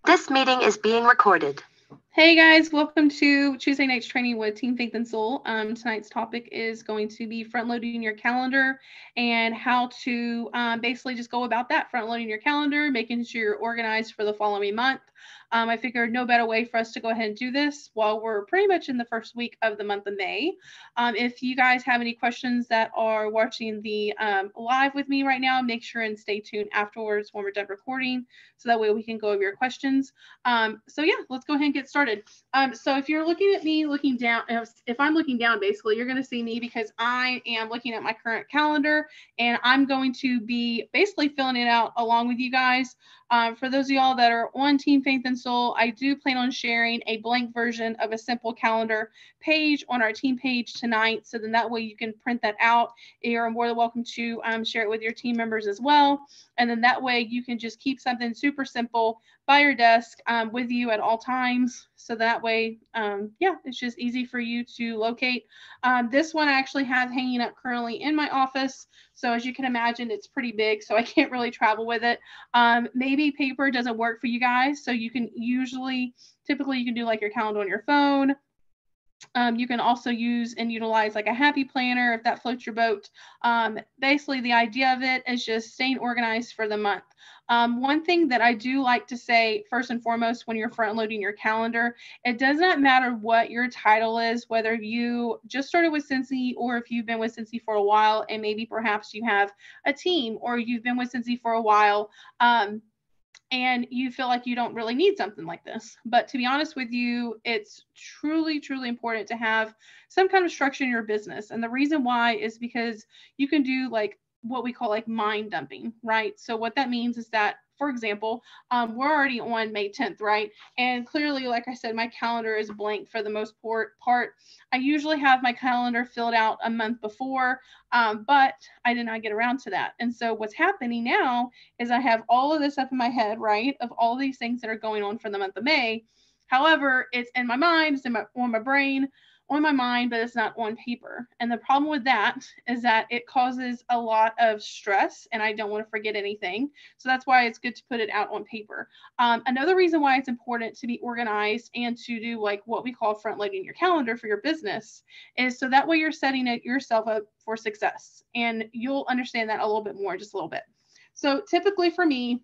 This meeting is being recorded. Hey guys, welcome to Tuesday Night's Training with Team Faith and Soul. Tonight's topic is going to be front loading your calendar and how to basically just go about that, front loading your calendar, making sure you're organized for the following month. I figured no better way for us to go ahead and do this while we're pretty much in the first week of the month of May. If you guys have any questions that are watching the live with me right now, make sure and stay tuned afterwards when we're done recording, so that way we can go over your questions. So yeah, let's go ahead and get started. So if you're looking at me looking down, if I'm looking down, basically, you're going to see me because I am looking at my current calendar and I'm going to be basically filling it out along with you guys. For those of y'all that are on Team Faith and Soul, I do plan on sharing a blank version of a simple calendar page on our team page tonight. So then that way you can print that out. You're more than welcome to share it with your team members as well. And then that way you can just keep something super simple by your desk with you at all times. So that way, yeah, it's just easy for you to locate. This one I actually have hanging up currently in my office. So as you can imagine, it's pretty big, so I can't really travel with it. Maybe paper doesn't work for you guys. So you can typically you can do like your calendar on your phone. You can also use and utilize like a happy planner if that floats your boat. Basically, the idea of it is just staying organized for the month. One thing that I do like to say, first and foremost, when you're front loading your calendar, it does not matter what your title is, whether you just started with Cincy or if you've been with Cincy for a while and maybe perhaps you have a team or you've been with Cincy for a while. And you feel like you don't really need something like this. But to be honest with you, it's truly, truly important to have some kind of structure in your business. And the reason why is because you can do like what we call like mind dumping, right? So what that means is that, for example, we're already on May 10th, right? And clearly, like I said, my calendar is blank for the most part. I usually have my calendar filled out a month before, but I did not get around to that. And so what's happening now is I have all of this up in my head, right, of all these things that are going on for the month of May. However, it's in my mind, it's on my brain, on my mind, but it's not on paper. And the problem with that is that it causes a lot of stress and I don't want to forget anything. So that's why it's good to put it out on paper. Another reason why it's important to be organized and to do like what we call front loading your calendar for your business is so that way you're setting it yourself up for success. And you'll understand that a little bit more in just a little bit. So typically for me,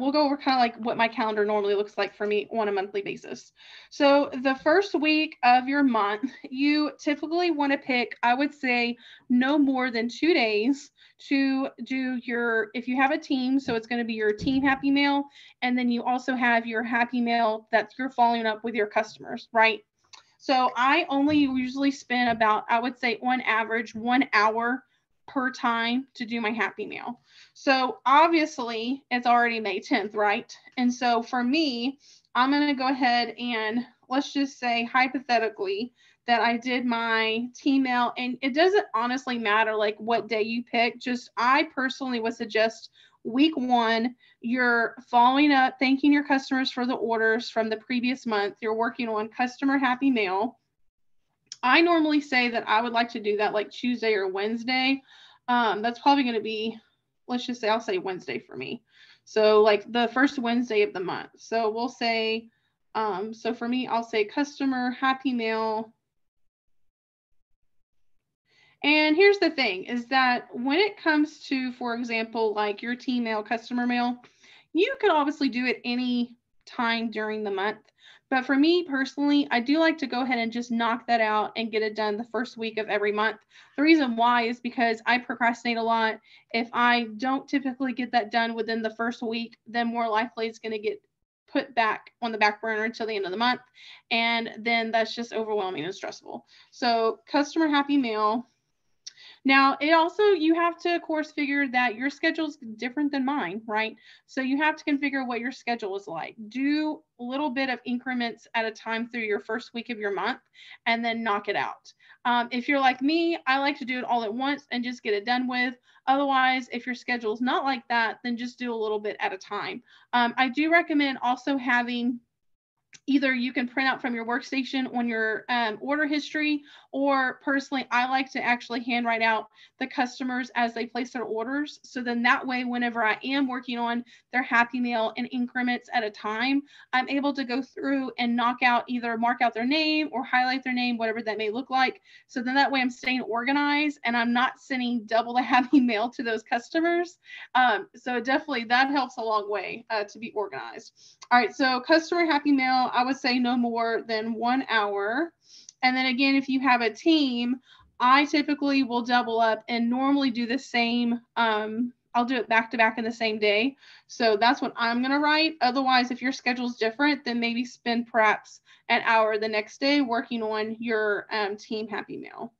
we'll go over kind of like what my calendar normally looks like for me on a monthly basis. So the first week of your month, you typically want to pick, I would say, no more than 2 days to do if you have a team, so it's going to be your team happy mail, and then you also have your happy mail that you're following up with your customers, right? So I only usually spend about, I would say on average, 1 hour per time to do my happy mail. So obviously it's already May 10th, right? And so for me, I'm going to go ahead and let's just say hypothetically that I did my team mail, and it doesn't honestly matter like what day you pick. Just I personally would suggest week 1, you're following up, thanking your customers for the orders from the previous month. You're working on customer happy mail. I normally say that I would like to do that like Tuesday or Wednesday. That's probably going to be, let's just say, I'll say Wednesday for me. So like the first Wednesday of the month. So we'll say, so for me, I'll say customer happy mail. And here's the thing is that when it comes to, for example, like your team mail, customer mail, you could obviously do it any time during the month. But for me personally, I do like to go ahead and just knock that out and get it done the first week of every month. The reason why is because I procrastinate a lot. If I don't typically get that done within the first week, then more likely it's going to get put back on the back burner until the end of the month. And then that's just overwhelming and stressful. So customer happy mail. Now, it also, you have to, of course, figure that your schedule is different than mine, right? So you have to configure what your schedule is like. Do a little bit of increments at a time through your first week of your month and then knock it out. If you're like me, I like to do it all at once and just get it done with. Otherwise, if your schedule is not like that, then just do a little bit at a time. I do recommend also having Either you can print out from your workstation on your order history, or personally, I like to actually handwrite out the customers as they place their orders. So then that way, whenever I am working on their Happy Meal in increments at a time, I'm able to go through and mark out their name or highlight their name, whatever that may look like. So then that way I'm staying organized and I'm not sending double the Happy Meal to those customers. So definitely that helps a long way to be organized. All right, so customer Happy Meal, I would say no more than 1 hour. And then again, if you have a team, I typically will double up and normally do the same. I'll do it back to back in the same day. So that's what I'm going to write. Otherwise, if your schedule is different, then maybe spend perhaps an hour the next day working on your team Happy Meal.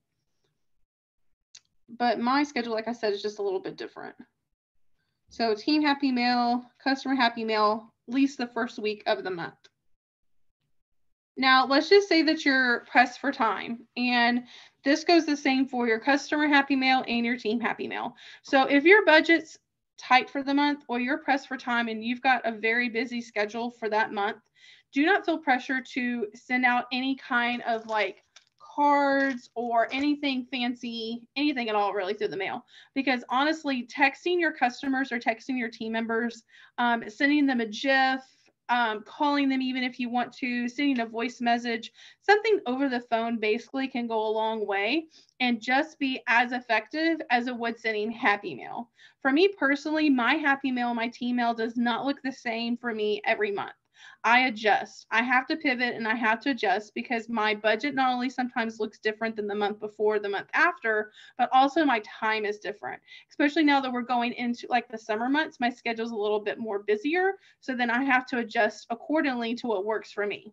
But my schedule, like I said, is just a little bit different. So team Happy Meal, customer Happy Meal, at least the first week of the month. Now, let's just say that you're pressed for time, and this goes the same for your customer Happy Meal and your team Happy Meal. So if your budget's tight for the month or you're pressed for time and you've got a very busy schedule for that month, do not feel pressure to send out any kind of like cards or anything fancy, anything at all really through the mail. Because honestly, texting your customers or texting your team members, sending them a GIF, calling them even if you want to, sending a voice message, something over the phone basically can go a long way and just be as effective as it would sending Happy Mail. For me personally, my Happy Mail, my team mail does not look the same for me every month. I adjust. I have to pivot and I have to adjust because my budget not only sometimes looks different than the month before, the month after, but also my time is different. Especially now that we're going into like the summer months, my schedule's a little bit more busier. So then I have to adjust accordingly to what works for me.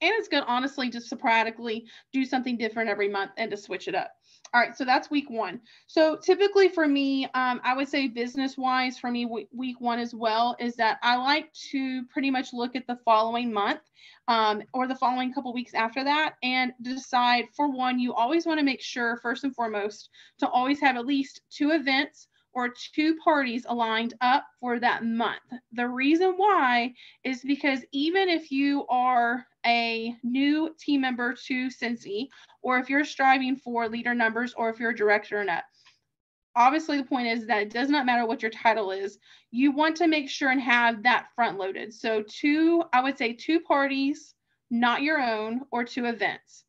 And it's good, honestly, just sporadically do something different every month and to switch it up. All right, so that's week one. So typically for me, I would say business-wise for me, week one as well, is that I like to pretty much look at the following month or the following couple weeks after that and decide, for one, you always want to make sure, first and foremost, to always have at least 2 events or 2 parties aligned up for that month. The reason why is because even if you are a new team member to Cincy, or if you're striving for leader numbers, or if you're a director or not, obviously the point is that it does not matter what your title is. You want to make sure and have that front loaded. So I would say 2 parties, not your own, or 2 events.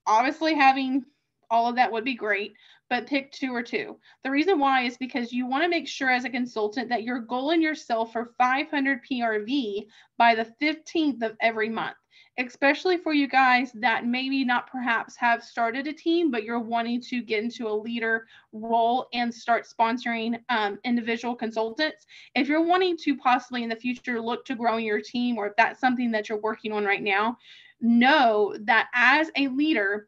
Obviously having all of that would be great, but pick 2 or 2. The reason why is because you want to make sure as a consultant that you're goaling yourself for 500 PRV by the 15th of every month, especially for you guys that maybe not perhaps have started a team, but you're wanting to get into a leader role and start sponsoring individual consultants. If you're wanting to possibly in the future look to growing your team, or if that's something that you're working on right now, know that as a leader,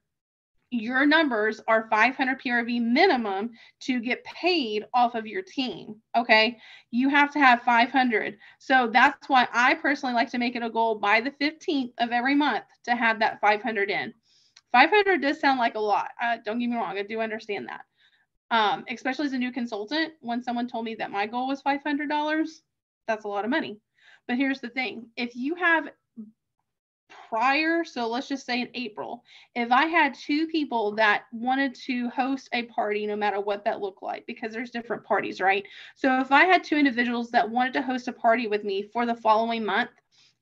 your numbers are 500 PRV minimum to get paid off of your team. Okay. You have to have 500. So that's why I personally like to make it a goal by the 15th of every month to have that 500 in. 500 does sound like a lot. Don't get me wrong. I do understand that. Especially as a new consultant, when someone told me that my goal was $500, that's a lot of money. But here's the thing. If you have prior, so let's just say in April, if I had 2 people that wanted to host a party, no matter what that looked like, because there's different parties, right? So if I had 2 individuals that wanted to host a party with me for the following month,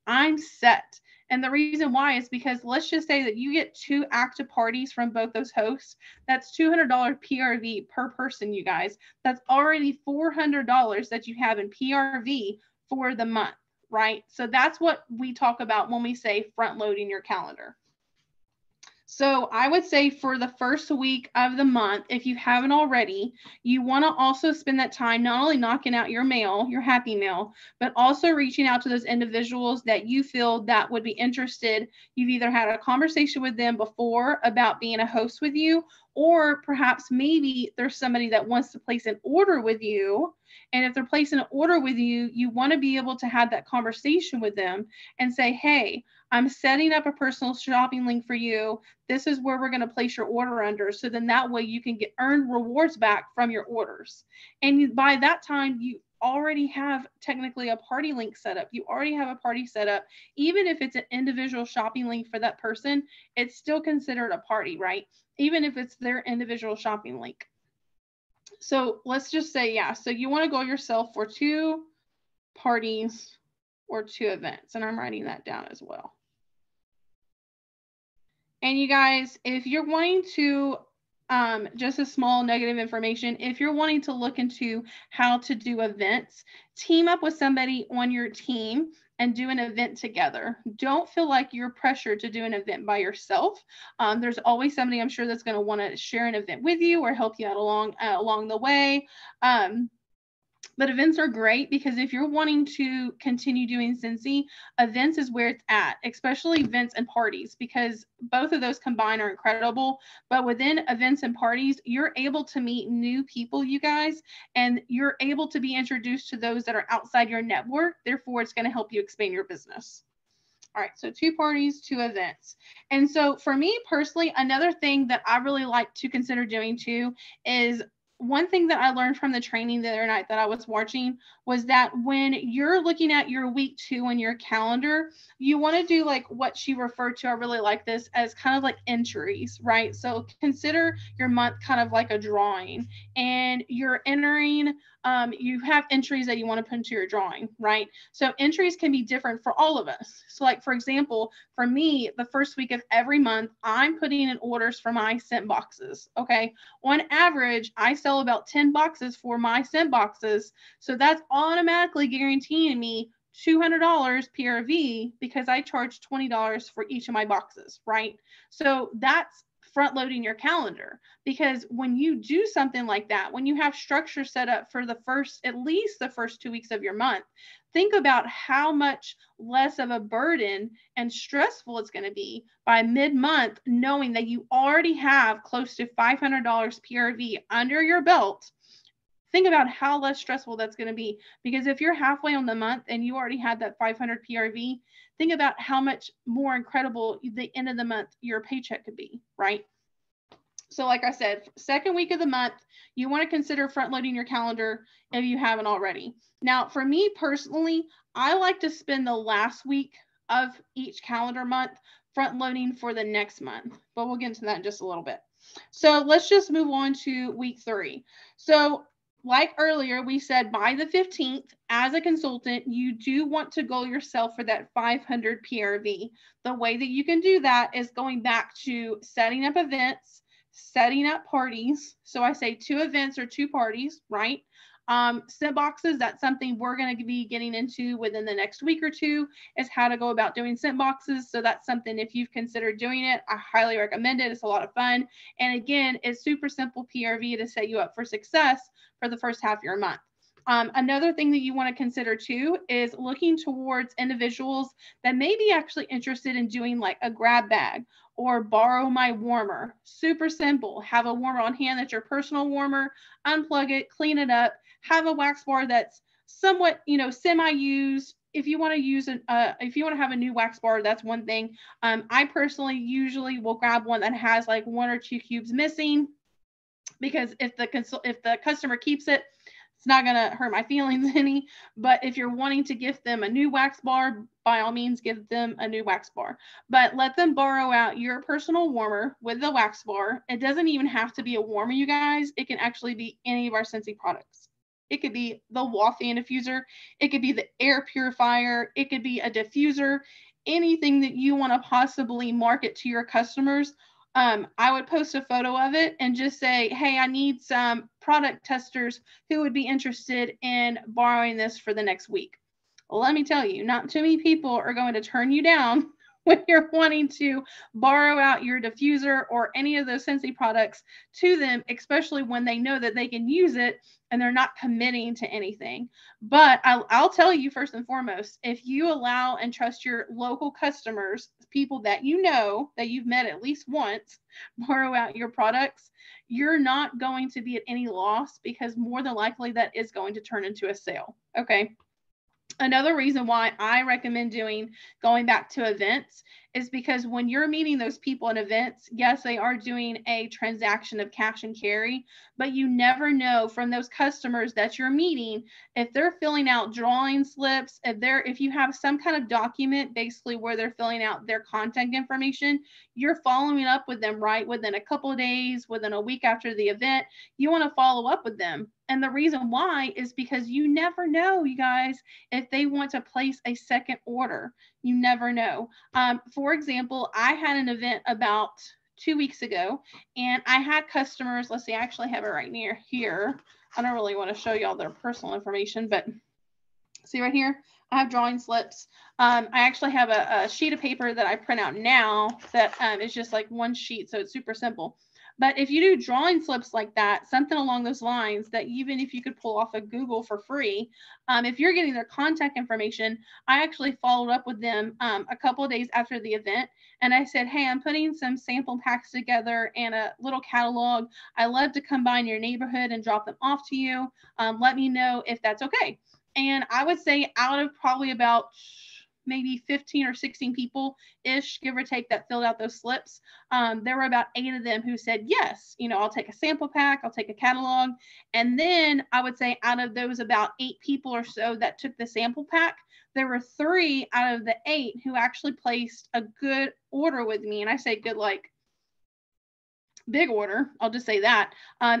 I'm set. And the reason why is because let's just say that you get 2 active parties from both those hosts. That's $200 PRV per person, you guys. That's already $400 that you have in PRV for the month. Right? So that's what we talk about when we say front loading your calendar. So I would say for the first week of the month, if you haven't already, you want to also spend that time not only knocking out your mail, your Happy Mail, but also reaching out to those individuals that you feel that would be interested. You've either had a conversation with them before about being a host with you, or perhaps maybe there's somebody that wants to place an order with you. And if they're placing an order with you, you want to be able to have that conversation with them and say, hey, I'm setting up a personal shopping link for you. This is where we're going to place your order under. So then that way you can earn rewards back from your orders. And by that time, you already have technically a party link set up. You already have a party set up. Even if it's an individual shopping link for that person, it's still considered a party, right? Even if it's their individual shopping link. So let's just say, yeah, so you want to goal yourself for 2 parties or 2 events. And I'm writing that down as well. And you guys, if you're wanting to, just a small negative information, if you're wanting to look into how to do events, team up with somebody on your team and do an event together. Don't feel like you're pressured to do an event by yourself. There's always somebody, I'm sure, that's going to want to share an event with you or help you out along the way. But events are great because if you're wanting to continue doing Scentsy, events is where it's at, especially events and parties, because both of those combined are incredible. But within events and parties, you're able to meet new people, you guys, and you're able to be introduced to those that are outside your network. Therefore, it's going to help you expand your business. All right, so 2 parties, 2 events. And so for me personally, another thing that I really like to consider doing too is one thing that I learned from the training the other night that I was watching was that when you're looking at your week 2 in your calendar, you want to do like what she referred to. I really like this as kind of like entries, right? So consider your month kind of like a drawing, and you're entering, you have entries that you want to put into your drawing, right? So entries can be different for all of us. So like, for example, for me, the first week of every month, I'm putting in orders for my scent boxes. Okay. On average, I sell about 10 boxes for my scent boxes. So that's automatically guaranteeing me $200 PRV because I charge $20 for each of my boxes, right? So that's front loading your calendar, because when you do something like that, when you have structure set up for at least the first 2 weeks of your month, think about how much less of a burden and stressful it's going to be by mid-month, knowing that you already have close to $500 PRV under your belt. Think about how less stressful that's going to be, because if you're halfway on the month and you already had that 500 PRV, think about how much more incredible the end of the month your paycheck could be, right? So like I said, second week of the month, you want to consider front loading your calendar if you haven't already. Now, for me personally, I like to spend the last week of each calendar month front loading for the next month, but we'll get into that in just a little bit. So let's just move on to week 3. So like earlier, we said by the 15th, as a consultant, you do want to goal yourself for that 500 PRV. The way that you can do that is going back to setting up events, setting up parties. So I say 2 events or 2 parties, right? Scent boxes, that's something we're going to be getting into within the next week or 2, is how to go about doing scent boxes. So that's something, if you've considered doing it, I highly recommend it. It's a lot of fun. And again, it's super simple PRV to set you up for success for the first half of your month. Another thing that you want to consider too is looking towards individuals that may be actually interested in doing like a grab bag or borrow my warmer. Super simple. Have a warmer on hand that's your personal warmer, unplug it, clean it up, have a wax bar that's somewhat, semi-used. If you want to use if you want to have a new wax bar, that's one thing. I personally usually will grab one that has like 1 or 2 cubes missing, because if the customer keeps it, it's not going to hurt my feelings any. But if you're wanting to gift them a new wax bar, by all means, give them a new wax bar. But let them borrow out your personal warmer with the wax bar. It doesn't even have to be a warmer, you guys. It can actually be any of our Scentsy products. It could be the wall fan diffuser. It could be the air purifier. It could be a diffuser. Anything that you want to possibly market to your customers. I would post a photo of it and just say, hey, I need some product testers who would be interested in borrowing this for the next week. Well, let me tell you, not too many people are going to turn you down when you're wanting to borrow out your diffuser or any of those Scentsy products to them, especially when they know that they can use it and they're not committing to anything. But I'll tell you, first and foremost, if you allow and trust your local customers, people that you know, that you've met at least once, borrow out your products, you're not going to be at any loss, because more than likely that is going to turn into a sale. Okay. Another reason why I recommend going back to events is because when you're meeting those people in events, yes, they are doing a transaction of cash and carry, but you never know from those customers that you're meeting if they're filling out drawing slips, if you have some kind of document basically where they're filling out their contact information, you're following up with them, right? Within a couple of days, within a week after the event, you want to follow up with them. And the reason why is because you never know, you guys, if they want to place a second order. You never know. For example, I had an event about 2 weeks ago, and I had customers. Let's see, I actually have it right near here. I don't really want to show y'all their personal information, but see right here, I have drawing slips. I actually have a sheet of paper that I print out now that is just like one sheet, so it's super simple. But if you do drawing slips like that, something along those lines, that even if you could pull off of Google for free, if you're getting their contact information, I actually followed up with them a couple of days after the event. And I said, hey, I'm putting some sample packs together and a little catalog. I love to come by in your neighborhood and drop them off to you. Let me know if that's okay. And I would say out of probably about maybe 15 or 16 people ish, give or take, that filled out those slips, there were about 8 of them who said, yes, I'll take a sample pack, I'll take a catalog. And then I would say out of those about 8 people or so that took the sample pack, there were 3 out of the 8 who actually placed a good order with me. And I say good, like big order, I'll just say that,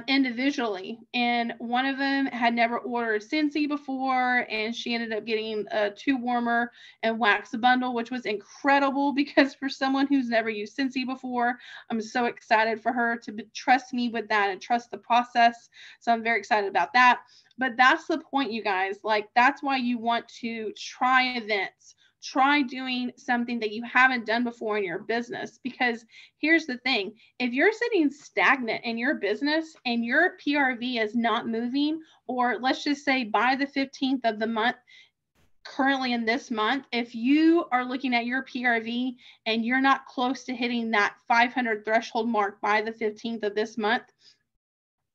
individually. And one of them had never ordered Scentsy before, and she ended up getting a 2 warmer and wax bundle, which was incredible because for someone who's never used Scentsy before, I'm so excited for her to trust me with that and trust the process. So I'm very excited about that. But that's the point, you guys. Like, that's why you want to try events. Try doing something that you haven't done before in your business, because here's the thing. If you're sitting stagnant in your business and your PRV is not moving, or let's just say by the 15th of the month, currently in this month, if you are looking at your PRV and you're not close to hitting that 500 threshold mark by the 15th of this month,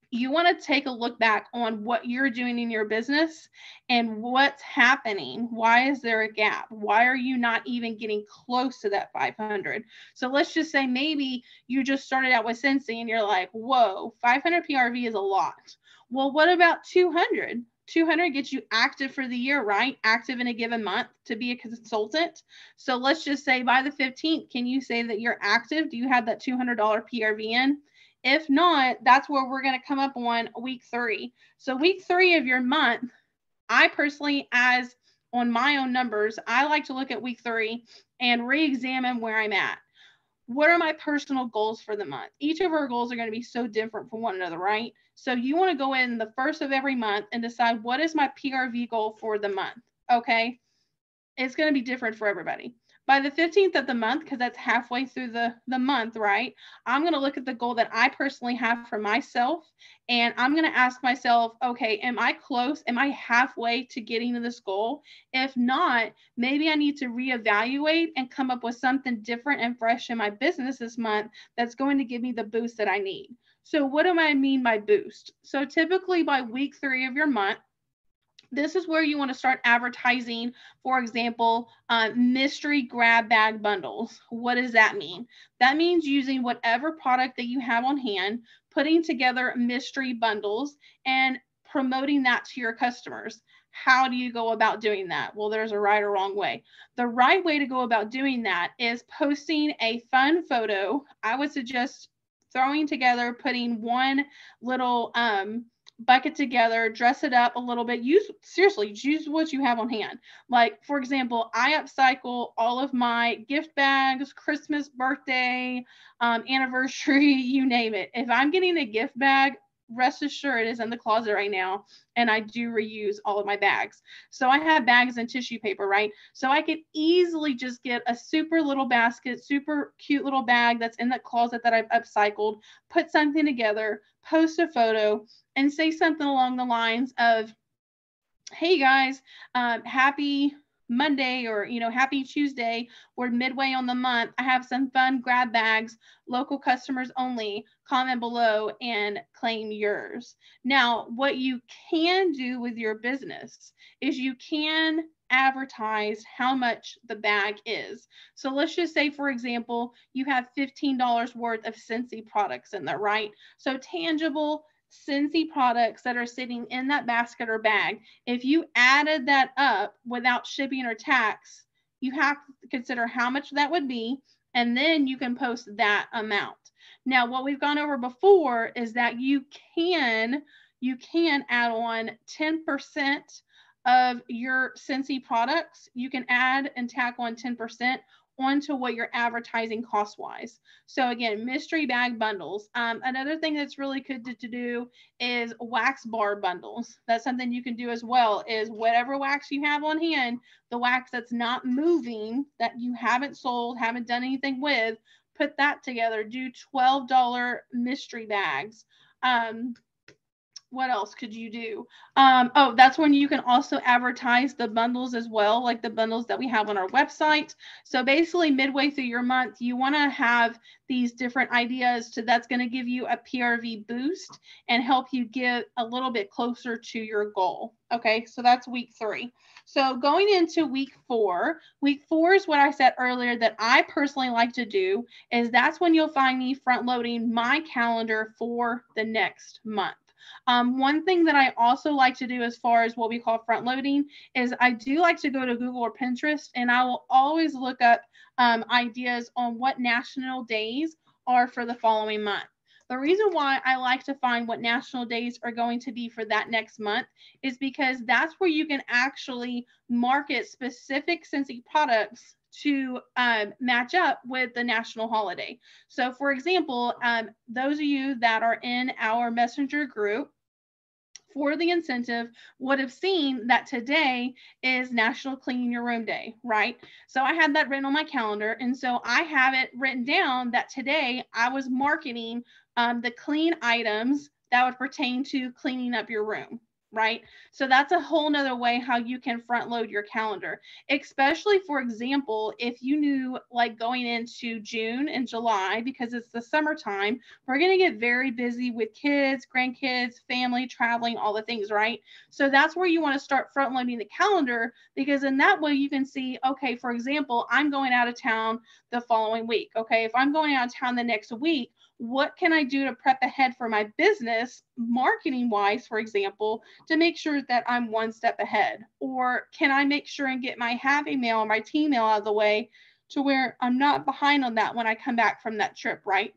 you want to take a look back on what you're doing in your business and what's happening. Why is there a gap? Why are you not even getting close to that 500? So let's just say maybe you just started out with Scentsy and you're like, whoa, 500 PRV is a lot. Well, what about 200? 200 gets you active for the year, right? Active in a given month to be a consultant. So let's just say by the 15th, can you say that you're active? Do you have that $200 PRV in? If not, that's where we're going to come up on week 3. So week 3 of your month, I personally, as on my own numbers, I like to look at week 3 and re-examine where I'm at. What are my personal goals for the month? Each of our goals are going to be so different from one another, right? So you want to go in the first of every month and decide, what is my PRV goal for the month? Okay. It's going to be different for everybody. By the 15th of the month, because that's halfway through the month, right? I'm going to look at the goal that I personally have for myself. And I'm going to ask myself, okay, am I close? Am I halfway to getting to this goal? If not, maybe I need to reevaluate and come up with something different and fresh in my business this month that's going to give me the boost that I need. So what do I mean by boost? So typically by week 3 of your month, this is where you want to start advertising, for example, mystery grab bag bundles. What does that mean? That means using whatever product that you have on hand, putting together mystery bundles and promoting that to your customers. How do you go about doing that? Well, there's a right or wrong way. The right way to go about doing that is posting a fun photo. I would suggest throwing together, putting one little bucket together, dress it up a little bit. Use what you have on hand. Like, for example, I upcycle all of my gift bags, Christmas, birthday, anniversary, you name it. If I'm getting a gift bag, rest assured it is in the closet right now, and I do reuse all of my bags. So I have bags and tissue paper, right? So I could easily just get a super little basket, super cute little bag that's in that closet that I've upcycled, put something together, post a photo, and say something along the lines of, hey guys, happy Monday or, Happy Tuesday or midway on the month, I have some fun grab bags, local customers only. Comment below and claim yours. Now, what you can do with your business is you can advertise how much the bag is. So let's just say, for example, you have $15 worth of Scentsy products in there, right? So tangible Scentsy products that are sitting in that basket or bag. If you added that up without shipping or tax, you have to consider how much that would be, and then you can post that amount. Now, what we've gone over before is that you can add on 10% of your Scentsy products. You can add and tack on 10% onto what you're advertising cost wise. So again, mystery bag bundles. Another thing that's really good to do is wax bar bundles. That's something you can do as well, is whatever wax you have on hand, the wax that's not moving, that you haven't sold, haven't done anything with, put that together. Do $12 mystery bags. What else could you do? Oh, that's when you can also advertise the bundles as well, like the bundles that we have on our website. So basically midway through your month, you want to have these different ideas that's going to give you a PRV boost and help you get a little bit closer to your goal. Okay, so that's week 3. So going into week 4 is what I said earlier that I personally like to do, is that's when you'll find me front loading my calendar for the next month. One thing that I also like to do as far as what we call front loading is I do like to go to Google or Pinterest, and I will always look up ideas on what national days are for the following month. The reason why I like to find what national days are going to be for that next month is because that's where you can actually market specific Scentsy products to match up with the national holiday. So for example, those of you that are in our messenger group for the incentive would have seen that today is National Clean Your Room Day, right? So I had that written on my calendar. And so I have it written down that today I was marketing the clean items that would pertain to cleaning up your room. Right? So that's a whole nother way how you can front load your calendar, especially, for example, if you knew like going into June and July, because it's the summertime, we're going to get very busy with kids, grandkids, family, traveling, all the things, right? So that's where you want to start front loading the calendar, because in that way you can see, okay, for example, I'm going out of town the following week. Okay, if I'm going out of town the next week, what can I do to prep ahead for my business, marketing wise, for example, to make sure that I'm one step ahead? Or can I make sure and get my happy mail or my team mail out of the way to where I'm not behind on that when I come back from that trip, right?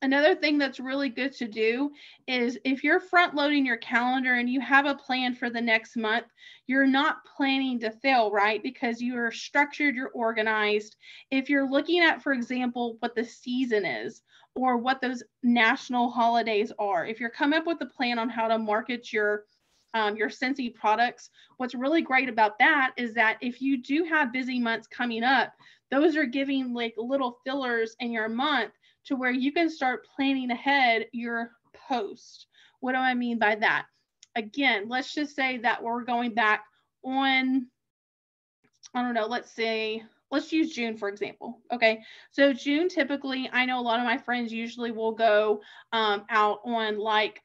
Another thing that's really good to do is if you're front loading your calendar and you have a plan for the next month, you're not planning to fail, right? Because you're structured, you're organized. If you're looking at, for example, what the season is or what those national holidays are, if you're coming up with a plan on how to market your Scentsy products, what's really great about that is that if you do have busy months coming up, those are giving like little fillers in your month to where you can start planning ahead your post. What do I mean by that? Again, let's just say that we're going back on, I don't know, let's use June, for example. Okay. So June, typically, I know a lot of my friends usually will go out on like,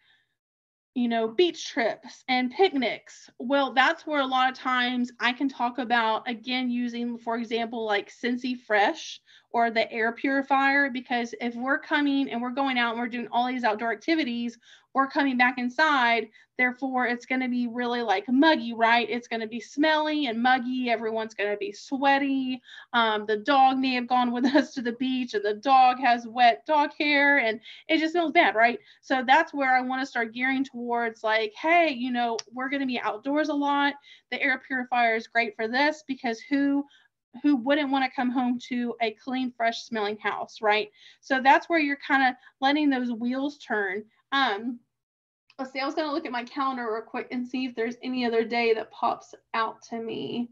beach trips and picnics. Well, that's where a lot of times I can talk about, again, using, for example, like Scentsy Fresh or the air purifier, because if we're coming and we're going out and we're doing all these outdoor activities, we're coming back inside. Therefore, it's going to be really like muggy, right? It's going to be smelly and muggy. Everyone's going to be sweaty. The dog may have gone with us to the beach and the dog has wet dog hair and it just smells bad, right? So that's where I want to start gearing towards like, hey, we're going to be outdoors a lot. The air purifier is great for this, because who wouldn't want to come home to a clean, fresh smelling house, right? So that's where you're kind of letting those wheels turn. Let's see, I was going to look at my calendar real quick and see if there's any other day that pops out to me.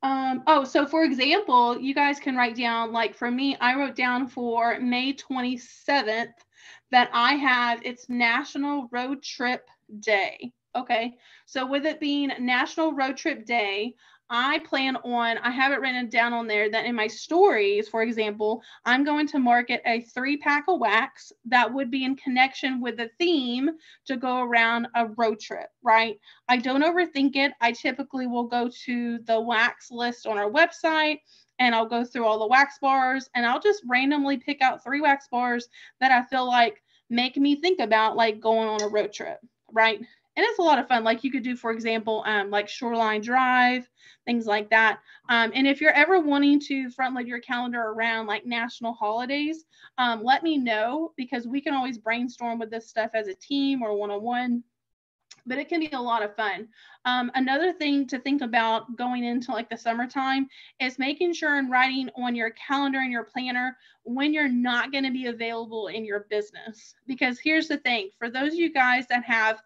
So for example, you guys can write down, like for me, I wrote down for May 27th that it's National Road Trip Day. Okay, so with it being National Road Trip Day, I plan on, I have it written down on there that in my stories, for example, I'm going to market a 3-pack of wax that would be in connection with the theme to go around a road trip, right? I don't overthink it. I typically will go to the wax list on our website and I'll go through all the wax bars and I'll just randomly pick out 3 wax bars that I feel like make me think about like going on a road trip, right? And it's a lot of fun. Like you could do, for example, like Shoreline Drive, things like that. And if you're ever wanting to front load your calendar around like national holidays, let me know because we can always brainstorm with this stuff as a team or one-on-one. But it can be a lot of fun. Another thing to think about going into like the summertime is making sure and writing on your calendar and your planner when you're not going to be available in your business. Because here's the thing, for those of you guys that have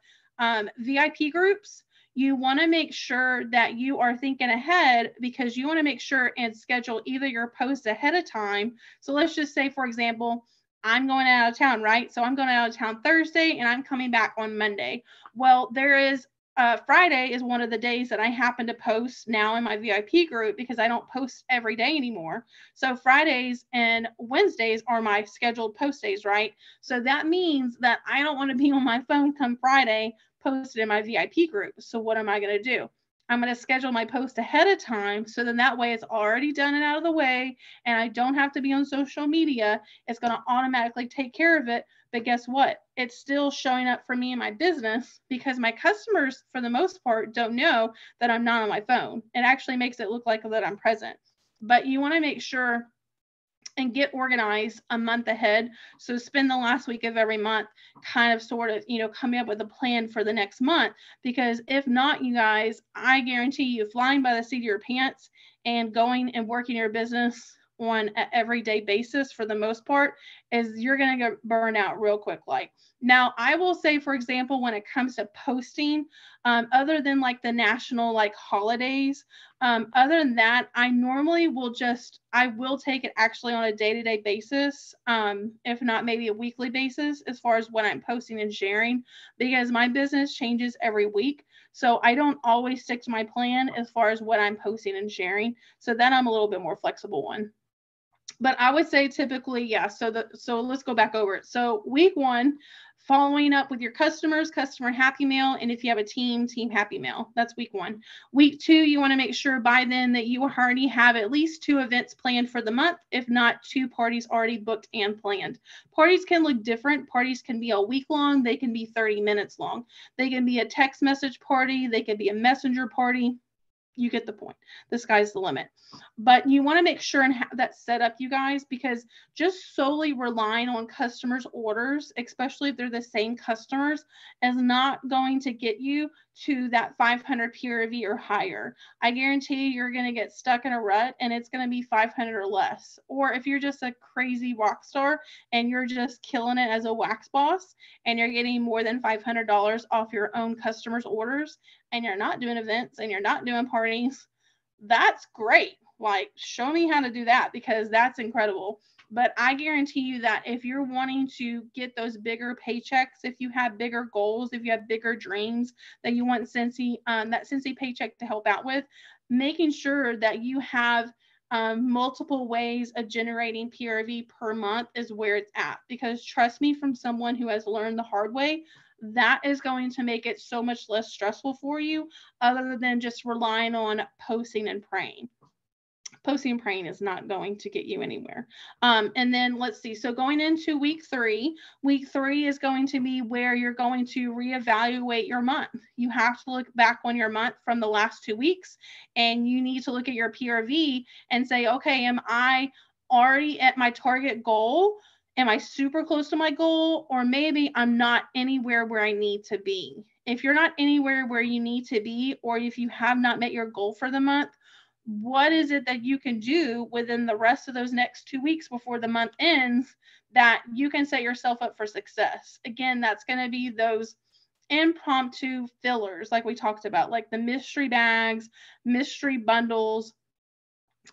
VIP groups, you want to make sure that you are thinking ahead because you want to make sure and schedule either your posts ahead of time. So let's just say, for example, I'm going out of town, right? So I'm going out of town Thursday and I'm coming back on Monday. Well, there is Friday is one of the days that I happen to post now in my VIP group because I don't post every day anymore. So Fridays and Wednesdays are my scheduled post days, right? So that means that I don't want to be on my phone come Friday posted in my VIP group. So what am I going to do? I'm going to schedule my post ahead of time. So then that way it's already done and out of the way and I don't have to be on social media. It's going to automatically take care of it. But guess what? It's still showing up for me in my business because my customers, for the most part, don't know that I'm not on my phone. It actually makes it look like that I'm present. But you want to make sure and get organized a month ahead. So spend the last week of every month kind of sort of, coming up with a plan for the next month. Because if not, you guys, I guarantee you flying by the seat of your pants and going and working your business on an everyday basis for the most part is you're going to get burned out real quick. Like now I will say, for example, when it comes to posting, other than like the national like holidays, other than that, I normally will I will take it actually on a day-to-day basis, if not maybe a weekly basis as far as what I'm posting and sharing, because my business changes every week. So I don't always stick to my plan as far as what I'm posting and sharing. So then I'm a little bit more flexible one. But I would say typically, yeah. So let's go back over it. So week 1, following up with your customers, customer happy mail. And if you have a team happy mail, that's week 1. Week 2, you want to make sure by then that you already have at least 2 events planned for the month, if not 2 parties already booked and planned. Parties can look different. Parties can be a week long. They can be 30 minutes long. They can be a text message party. They can be a messenger party. You get the point. The sky's the limit. But you want to make sure and have that set up, you guys, because just solely relying on customers' orders, especially if they're the same customers, is not going to get you to that 500 PRV or higher. I guarantee you're going to get stuck in a rut and it's going to be 500 or less. Or if you're just a crazy rock star and you're just killing it as a wax boss and you're getting more than $500 off your own customers' orders and you're not doing events and you're not doing parties, that's great. Like, show me how to do that because that's incredible. But I guarantee you that if you're wanting to get those bigger paychecks, if you have bigger goals, if you have bigger dreams that you want Cincy, that Cincy paycheck to help out with, making sure that you have multiple ways of generating PRV per month is where it's at. Because trust me, from someone who has learned the hard way, that is going to make it so much less stressful for you other than just relying on posting and praying. Posting and praying is not going to get you anywhere. And then let's see. So going into week 3 is going to be where you're going to reevaluate your month. You have to look back on your month from the last 2 weeks, and you need to look at your PRV and say, okay, am I already at my target goal? Am I super close to my goal? Or maybe I'm not anywhere where I need to be. If you're not anywhere where you need to be, or if you have not met your goal for the month, what is it that you can do within the rest of those next 2 weeks before the month ends that you can set yourself up for success? Again, that's going to be those impromptu fillers like we talked about, like the mystery bags, mystery bundles.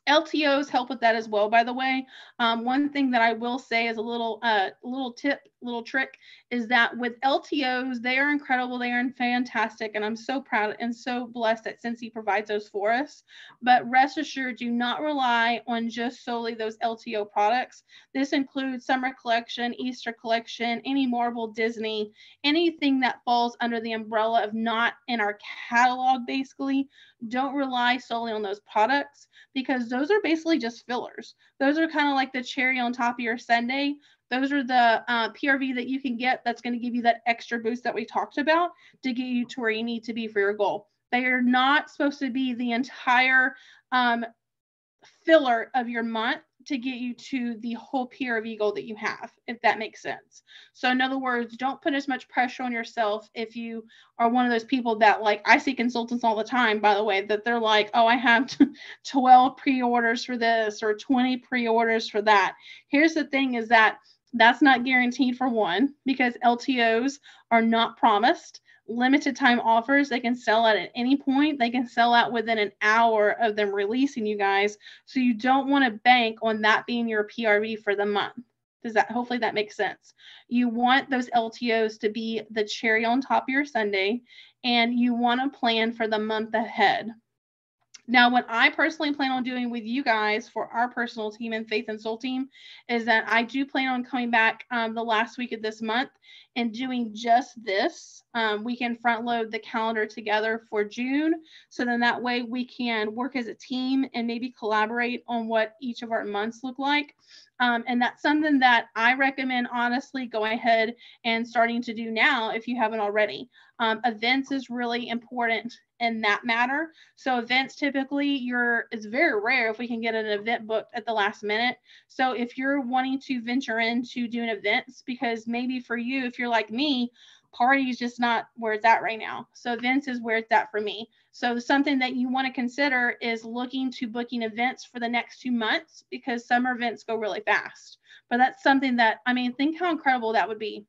LTOs help with that as well, by the way. One thing that I will say is a little tip little trick is that with LTOs, they are incredible. They are fantastic. And I'm so proud and so blessed that Scentsy provides those for us. But rest assured, do not rely on just solely those LTO products. This includes summer collection, Easter collection, any Marvel, Disney, anything that falls under the umbrella of not in our catalog, basically. Don't rely solely on those products because those are basically just fillers. Those are kind of like the cherry on top of your sundae. Those are the PRV that you can get that's going to give you that extra boost that we talked about to get you to where you need to be for your goal. They are not supposed to be the entire filler of your month to get you to the whole PRV goal that you have, if that makes sense. So in other words, don't put as much pressure on yourself if you are one of those people that, like, I see consultants all the time, by the way, that they're like, oh, I have 12 pre-orders for this or 20 pre-orders for that. Here's the thing is that that's not guaranteed, for one, because LTOs are not promised. Limited time offers, they can sell out at any point. They can sell out within an hour of them releasing, you guys. So you don't want to bank on that being your PRV for the month. Hopefully that makes sense. You want those LTOs to be the cherry on top of your sundae, and you want to plan for the month ahead. Now, what I personally plan on doing with you guys for our personal team and Faith and Soul team is that I do plan on coming back the last week of this month and doing just this. We can front load the calendar together for June. So then that way we can work as a team and maybe collaborate on what each of our months look like. And that's something that I recommend, honestly, going ahead and starting to do now if you haven't already. Events is really important in that matter. So events typically it's very rare if we can get an event booked at the last minute. So if you're wanting to venture into doing events, because maybe for you, if you're like me, party is just not where it's at right now. So events is where it's at for me. So something that you want to consider is looking to booking events for the next 2 months, because summer events go really fast. But that's something that, I mean, think how incredible that would be.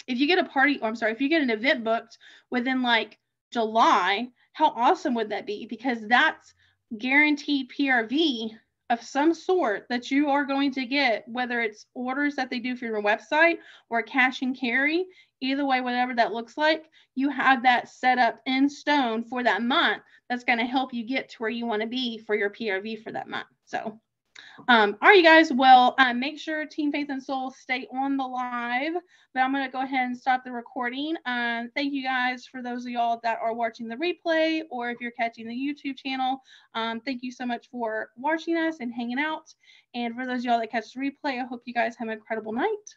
If you get if you get an event booked within like July, how awesome would that be? Because that's guaranteed PRV of some sort that you are going to get, whether it's orders that they do for your website or cash and carry. Either way, whatever that looks like, you have that set up in stone for that month that's going to help you get to where you want to be for your PRV for that month. So all right, you guys. Well, make sure Team Faith and Soul stay on the live, but I'm going to go ahead and stop the recording. Thank you guys for those of y'all that are watching the replay, or if you're catching the YouTube channel. Thank you so much for watching us and hanging out. And for those of y'all that catch the replay, I hope you guys have an incredible night.